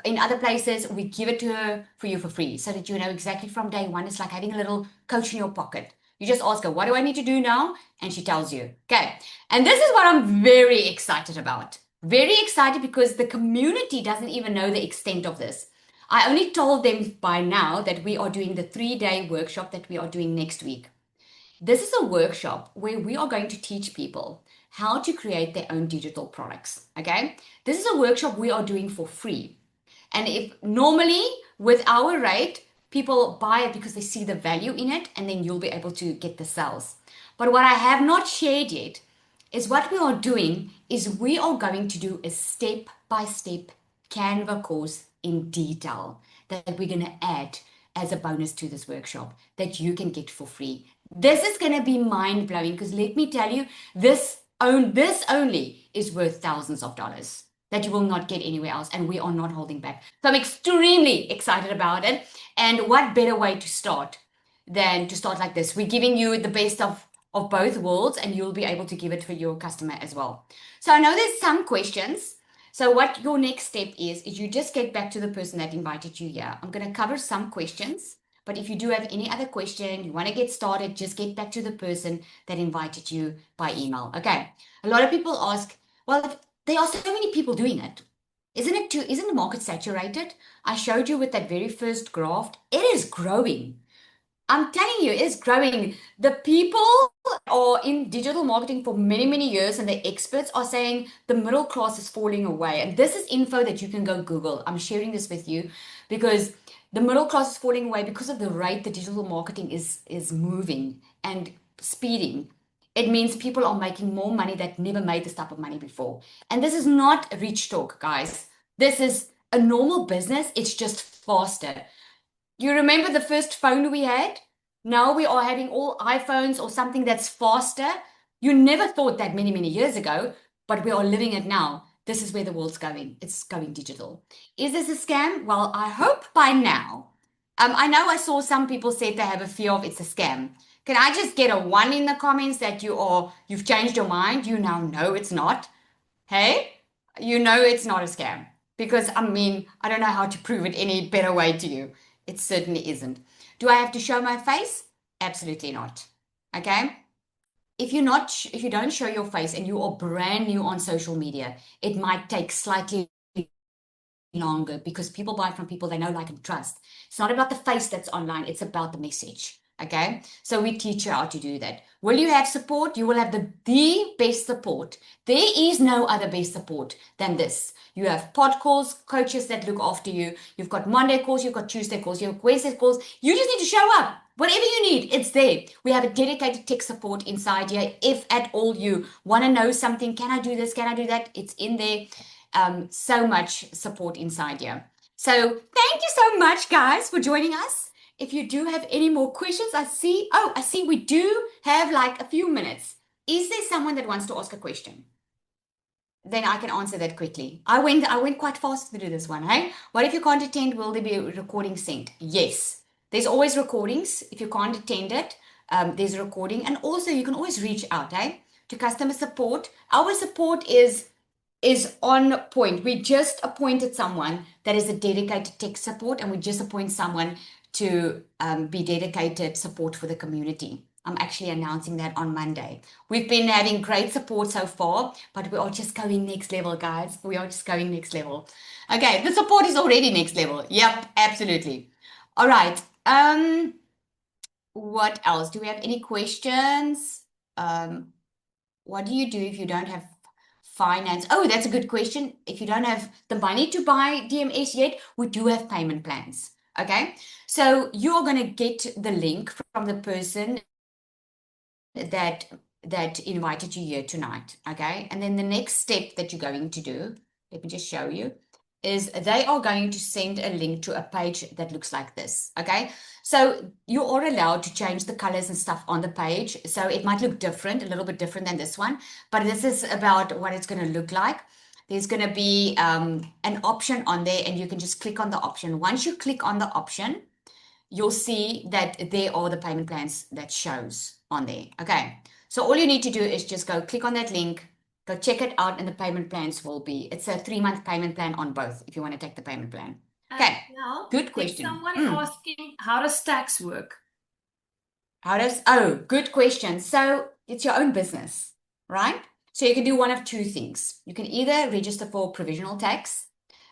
in other places. We give it to her for you for free, so that you know exactly from day one. It's like having a little coach in your pocket. You just ask her, what do I need to do now? And she tells you. Okay. And this is what I'm very excited about. Very excited, because the community doesn't even know the extent of this. I only told them by now that we are doing the 3-day workshop that we are doing next week. This is a workshop where we are going to teach people how to create their own digital products, okay? This is a workshop we are doing for free. And if normally with our rate, people buy it because they see the value in it, and then you'll be able to get the sales. But what I have not shared yet is what we are doing is we are going to do a step-by-step Canva course in detail that we're going to add as a bonus to this workshop that you can get for free. This is going to be mind-blowing, because let me tell you, this only is worth thousands of dollars that you will not get anywhere else, and we are not holding back. So I'm extremely excited about it. And what better way to start than to start like this? We're giving you the best of both worlds, and you'll be able to give it for your customer as well. So I know there's some questions. So what your next step is you just get back to the person that invited you here. I'm going to cover some questions, but if you do have any other question, you want to get started, just get back to the person that invited you by email. Okay. A lot of people ask, well, if there are so many people doing it, isn't the market saturated? I showed you with that very first graph. It is growing. I'm telling you, it is growing. The people are in digital marketing for many, many years, and the experts are saying the middle class is falling away. And this is info that you can go Google. I'm sharing this with you because the middle class is falling away because of the rate the digital marketing is moving and speeding. It means people are making more money that never made this type of money before. And this is not rich talk, guys. This is a normal business. It's just faster. You remember the first phone we had? Now we are having all iPhones or something that's faster. You never thought that many, many years ago, but we are living it now. This is where the world's going. It's going digital. Is this a scam? Well, I hope by now. I know I saw some people say they have a fear of it's a scam. Can I just get a 1 in the comments that you've changed your mind? You now know it's not. Hey, you know it's not a scam. Because, I mean, I don't know how to prove it any better way to you. It certainly isn't. Do I have to show my face? Absolutely not. Okay? If you don't show your face and you are brand new on social media, it might take slightly longer because people buy from people they know, like, and trust. It's not about the face that's online. It's about the message. Okay? So we teach you how to do that. Will you have support? You will have the best support. There is no other best support than this. You have pod calls, coaches that look after you. You've got Monday calls, you've got Tuesday calls, you have Wednesday calls. You just need to show up. Whatever you need, it's there. We have a dedicated tech support inside here. If at all you want to know something, can I do this? Can I do that? It's in there. So much support inside here. So thank you so much, guys, for joining us. If you do have any more questions, I see we do have like a few minutes. Is there someone that wants to ask a question? Then I can answer that quickly. I went quite fast through this one, hey? What if you can't attend? Will there be a recording sent? Yes. There's always recordings. If you can't attend it, there's a recording. And also you can always reach out, hey? to customer support. Our support is on point. We just appointed someone that is a dedicated tech support, and we just appoint someone to be dedicated support for the community. I'm actually announcing that on Monday. We've been having great support so far, but we are just going next level, guys. We are just going next level. Okay, the support is already next level. Yep, absolutely. All right. What else? Do we have any questions? What do you do if you don't have finance? Oh, that's a good question. If you don't have the money to buy DMS yet, we do have payment plans. Okay, so you are going to get the link from the person that invited you here tonight. Okay, and then the next step that you're going to do, let me just show you, is they are going to send a link to a page that looks like this. Okay, so you are allowed to change the colors and stuff on the page, so it might look different, a little bit different than this one, but this is about what it's going to look like. There's going to be an option on there, and you can just click on the option. Once you click on the option, you'll see that there are the payment plans that shows on there. Okay, so all you need to do is just go click on that link, go check it out, and the payment plans will be, it's a 3-month payment plan on both if you want to take the payment plan. Okay, Now, good question. there's someone asking, how does tax work? Good question. So it's your own business, right? So you can do one of two things. You can either register for provisional tax.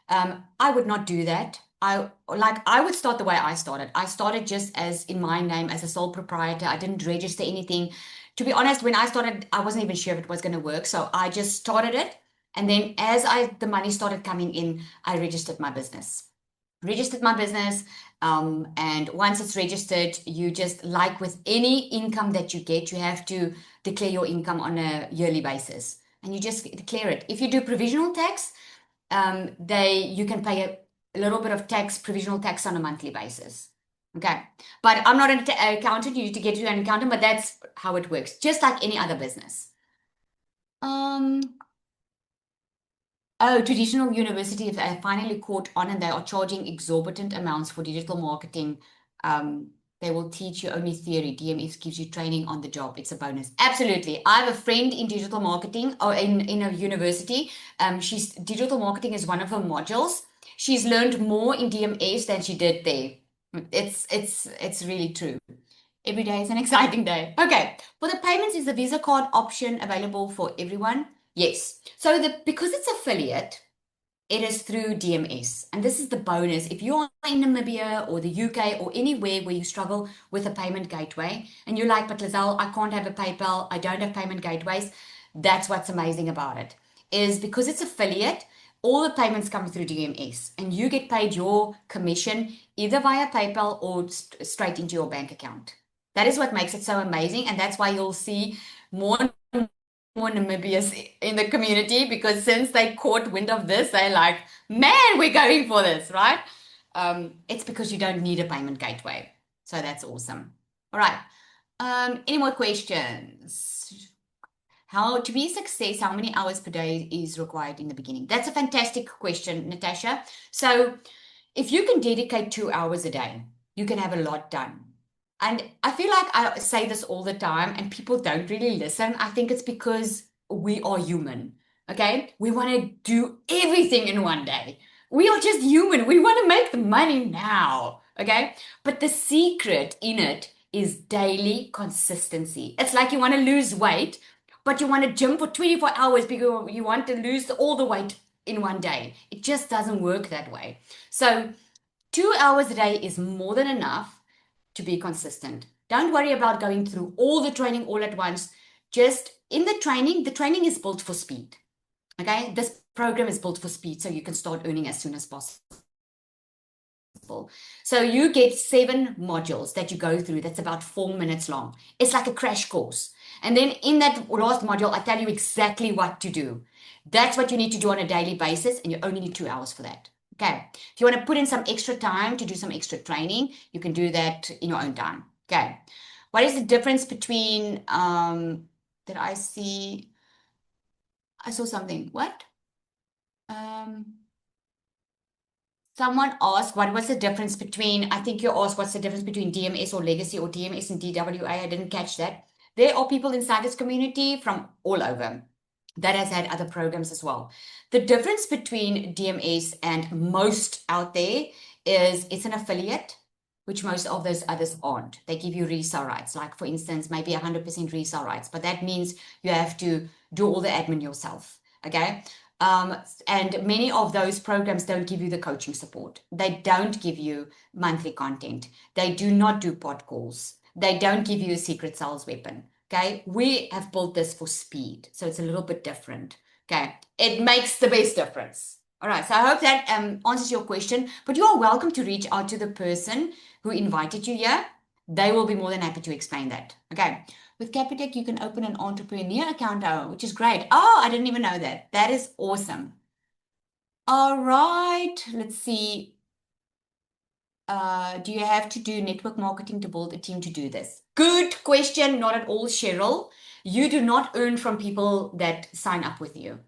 I would not do that. I would start the way I started. I started just as in my name as a sole proprietor. I didn't register anything. To be honest, when I started, I wasn't even sure if it was going to work. So I just started it. And then as the money started coming in, I registered my business. And once it's registered, you just, like with any income that you get, you have to declare your income on a yearly basis, and you just declare it. If you do provisional tax, you can pay a little bit of tax, provisional tax, on a monthly basis. Okay, but I'm not an accountant. You need to get to an accountant, but that's how it works, just like any other business. Traditional universities have finally caught on, and they are charging exorbitant amounts for digital marketing. They will teach you only theory. DMS gives you training on the job. It's a bonus. Absolutely. I have a friend in digital marketing, or in a university. Digital marketing is one of her modules. She's learned more in DMS than she did there. It's really true. Every day is an exciting day. Okay. For the payments, is the Visa card option available for everyone? Yes. So because it's affiliate, it is through DMS. And this is the bonus. If you're in Namibia or the UK or anywhere where you struggle with a payment gateway, and you're like, but Lizelle, I can't have a PayPal, I don't have payment gateways, that's what's amazing about it, is because it's affiliate, all the payments come through DMS, and you get paid your commission either via PayPal or straight into your bank account. That is what makes it so amazing, and that's why you'll see more Namibians in the community, because since they caught wind of this, they're like, man, we're going for this, right? It's because you don't need a payment gateway. So that's awesome. All right. Any more questions? To be a success, how many hours per day is required in the beginning? That's a fantastic question, Natasha. So if you can dedicate 2 hours a day, you can have a lot done. And I feel like I say this all the time and people don't really listen. I think it's because we are human, okay? We want to do everything in one day. We are just human. We want to make the money now, okay? But the secret in it is daily consistency. It's like you want to lose weight, but you want to gym for 24 hours because you want to lose all the weight in one day. It just doesn't work that way. So 2 hours a day is more than enough to be consistent. Don't worry about going through all the training all at once. Just in the training is built for speed. Okay, this program is built for speed, so you can start earning as soon as possible. So you get 7 modules that you go through. That's about 4 minutes long. It's like a crash course. And then in that last module, I tell you exactly what to do. That's what you need to do on a daily basis, and you only need 2 hours for that. Okay, if you want to put in some extra time to do some extra training, you can do that in your own time. Okay, what is the difference between, did I see, I saw something, what? Someone asked, what's the difference between, I think you asked what's the difference between DMS or legacy or DMS and DWA. I didn't catch that. There are people inside this community from all over that has had other programs as well. The difference between DMS and most out there is it's an affiliate, which most of those others aren't. They give you resale rights, like for instance, maybe 100% resale rights, but that means you have to do all the admin yourself, okay? And many of those programs don't give you the coaching support. They don't give you monthly content. They do not do pod calls. They don't give you a secret sales weapon. Okay, we have built this for speed, so it's a little bit different. Okay, it makes the best difference. All right, so I hope that answers your question, but you are welcome to reach out to the person who invited you here. They will be more than happy to explain that. Okay, with Capitec, you can open an entrepreneur account, which is great. Oh, I didn't even know that. That is awesome. All right, let's see. Do you have to do network marketing to build a team to do this? Good question. Not at all, Cheryl. You do not earn from people that sign up with you.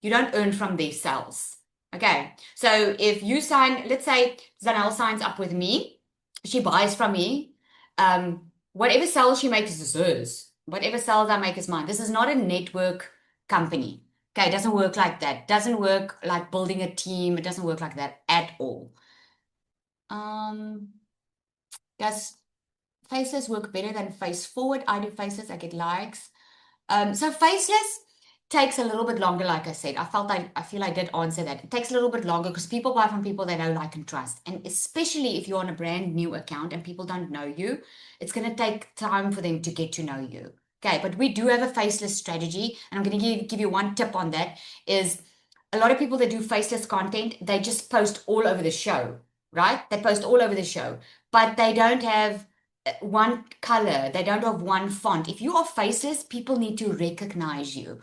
You don't earn from their sales. Okay. So if you sign, let's say Zanel signs up with me, she buys from me. Whatever sales she makes is hers. Whatever sales I make is mine. This is not a network company. Okay. It doesn't work like that. It doesn't work like building a team. It doesn't work like that at all. Does faceless work better than face forward? I do faceless, I get likes. So faceless takes a little bit longer, like I said. I feel I did answer that. It takes a little bit longer because people buy from people they know, like, and trust. And especially if you're on a brand new account and people don't know you, it's going to take time for them to get to know you. Okay, but we do have a faceless strategy. And I'm going to give you one tip on that is a lot of people that do faceless content, they just post all over the show. Right? They post all over the show, but they don't have one color. They don't have one font. If you are faceless, people need to recognize you.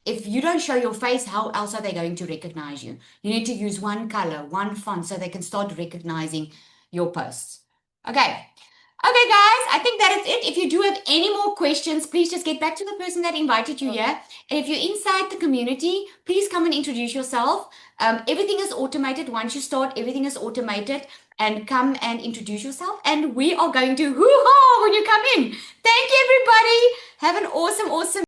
If you don't show your face, how else are they going to recognize you? You need to use one color, one font, so they can start recognizing your posts. Okay. Okay, guys, I think that is it. If you do have any more questions, please just get back to the person that invited you here. And if you're inside the community, please come and introduce yourself. Everything is automated. Once you start, everything is automated. And come and introduce yourself. And we are going to hoo-ha when you come in. Thank you, everybody. Have an awesome